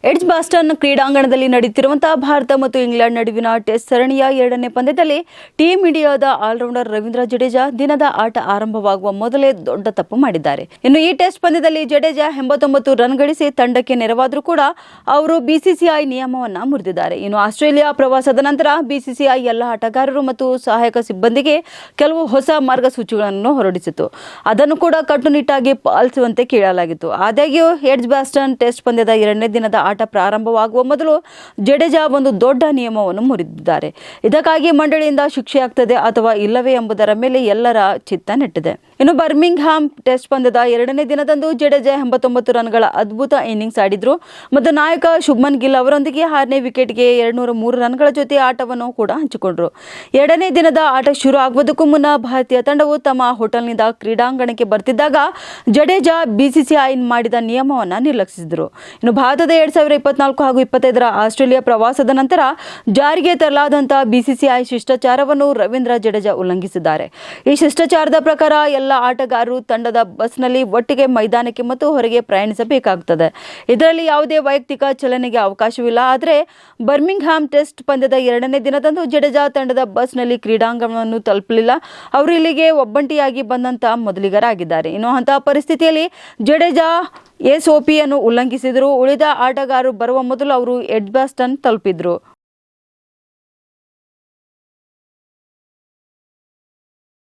ಎಡ್ಜ್ಬಾಸ್ಟನ್ ಕ್ರೀಡಾಂಗಣದಲ್ಲಿ ನಡೆಯುತ್ತಿರುವಂತಹ ಭಾರತ ಮತ್ತು ಇಂಗ್ಲೆಂಡ್ ನಡುವಿನ ಟೆಸ್ಟ್ ಸರಣಿಯ 2ನೇ ಪಂದ್ಯದಲ್ಲಿ ಟೀಂ ಇಂಡಿಯಾದ ಆಲ್ರೌಂಡರ್ ರವೀಂದ್ರ ಜಡೇಜಾ ದಿನದ ಆಟ ಆರಂಭವಾಗುವ ಮೊದಲೇ ದೊಡ್ಡ ತಪ್ಪು ಮಾಡಿದ್ದಾರೆ. ಇನ್ನು ಈ ಟೆಸ್ಟ್ ಪಂದ್ಯದಲ್ಲಿ ಜಡೇಜಾ 89 ರನ್ ಗಳಿಸಿ ತಂಡಕ್ಕೆ ನೆರವಾದರೂ ಕೂಡ ಅವರು ಬಿಸಿಸಿಐ ನಿಯಮವನ್ನು ಮುರಿದಿದ್ದಾರೆ. ಇನ್ನು ಆಸ್ಟ್ರೇಲಿಯಾ ಪ್ರವಾಸದ ನಂತರ ಬಿಸಿಸಿಐ ಎಲ್ಲ ಆಟಗಾರರು ಮತ್ತು ಸಹಾಯಕ ಸಿಬ್ಬಂದಿಗೆ ಕೆಲವು ಹೊಸ ಮಾರ್ಗಸೂಚಿಗಳನ್ನು ಹೊರಡಿಸಿತು. ಅದನ್ನು ಕೂಡ ಕಟ್ಟುನಿಟ್ಟಾಗಿ ಪಾಲಿಸುವಂತೆ ಕೇಳಲಾಗಿತ್ತು. ಆದಾಗ್ಯೂ ಎಡ್ಜ್ಬಾಸ್ಟನ್ ಟೆಸ್ಟ್ ಪಂದ್ಯದ 2ನೇ ದಿನದ ಆಟ ಪ್ರಾರಂಭವಾಗುವ ಮೊದಲು ಜಡೇಜಾ ಒಂದು ದೊಡ್ಡ ನಿಯಮವನ್ನು ಮುರಿದಿದ್ದಾರೆ. ಇದಕ್ಕಾಗಿ ಮಂಡಳಿಯಿಂದ ಶಿಕ್ಷೆಯಾಗುತ್ತದೆ ಅಥವಾ ಇಲ್ಲವೇ ಎಂಬುದರ ಮೇಲೆ ಎಲ್ಲರ ಚಿತ್ತ ನೆಟ್ಟಿದೆ. ಇನ್ನು ಬರ್ಮಿಂಗ್ಹ್ಯಾಮ್ ಟೆಸ್ಟ್ ಪಂದ್ಯದ 2ನೇ ದಿನದಂದು ಜಡೇಜಾ 89 ರನ್ಗಳ ಅದ್ಭುತ ಇನ್ನಿಂಗ್ಸ್ ಆಡಿದ್ರು ಮತ್ತು ನಾಯಕ ಶುಭ್ಮನ್ ಗಿಲ್ ಅವರೊಂದಿಗೆ 6ನೇ ವಿಕೆಟ್ಗೆ 203 ರನ್ಗಳ ಜೊತೆ ಆಟವನ್ನು ಕೂಡ ಹಂಚಿಕೊಂಡರು. 2ನೇ ದಿನದ ಆಟ ಶುರು ಆಗುವುದಕ್ಕೂ ಮುನ್ನ ಭಾರತೀಯ ತಂಡವು ತಮ್ಮ ಹೋಟೆಲ್ನಿಂದ ಕ್ರೀಡಾಂಗಣಕ್ಕೆ ಬರ್ತಿದ್ದಾಗ ಜಡೇಜಾ ಬಿಸಿಸಿಐ ಮಾಡಿದ ನಿಯಮವನ್ನು ನಿರ್ಲಕ್ಷಿಸಿದರು. ಇನ್ನು ಭಾರತದ 2024 ಹಾಗೂ 25ರ ಆಸ್ಟ್ರೇಲಿಯಾ ಪ್ರವಾಸದ ನಂತರ ಜಾರಿಗೆ ತರಲಾದಂತಹ ಬಿಸಿಸಿಐ ಶಿಷ್ಟಾಚಾರವನ್ನು ರವೀಂದ್ರ ಜಡೇಜಾ ಉಲ್ಲಂಘಿಸಿದ್ದಾರೆ. ಈ ಶಿಷ್ಟಾಚಾರದ ಪ್ರಕಾರ ಎಲ್ಲ ಆಟಗಾರರು ತಂಡದ ಬಸ್ನಲ್ಲಿ ಒಟ್ಟಿಗೆ ಮೈದಾನಕ್ಕೆ ಮತ್ತು ಹೊರಗೆ ಪ್ರಯಾಣಿಸಬೇಕಾಗುತ್ತದೆ. ಇದರಲ್ಲಿ ಯಾವುದೇ ವೈಯಕ್ತಿಕ ಚಲನೆಗೆ ಅವಕಾಶವಿಲ್ಲ. ಆದರೆ ಬರ್ಮಿಂಗ್ಹ್ಯಾಮ್ ಟೆಸ್ಟ್ ಪಂದ್ಯದ 2ನೇ ದಿನದಂದು ಜಡೇಜಾ ತಂಡದ ಬಸ್ನಲ್ಲಿ ಕ್ರೀಡಾಂಗಣವನ್ನು ತಲುಪಲಿಲ್ಲ. ಅವರು ಇಲ್ಲಿಗೆ ಒಬ್ಬಂಟಿಯಾಗಿ ಬಂದಂತಹ ಮೊದಲಿಗರಾಗಿದ್ದಾರೆ. ಇನ್ನು ಅಂತಹ ಪರಿಸ್ಥಿತಿಯಲ್ಲಿ ಜಡೇಜಾ ಎಸ್ಒಪಿಯನ್ನು ಉಲ್ಲಂಘಿಸಿದರು. ಉಳಿದ ಆಟಗಾರರು ಬರುವ ಮೊದಲು ಅವರು ಎಡ್ಜ್ಬಾಸ್ಟನ್ ತಲುಪಿದ್ರು.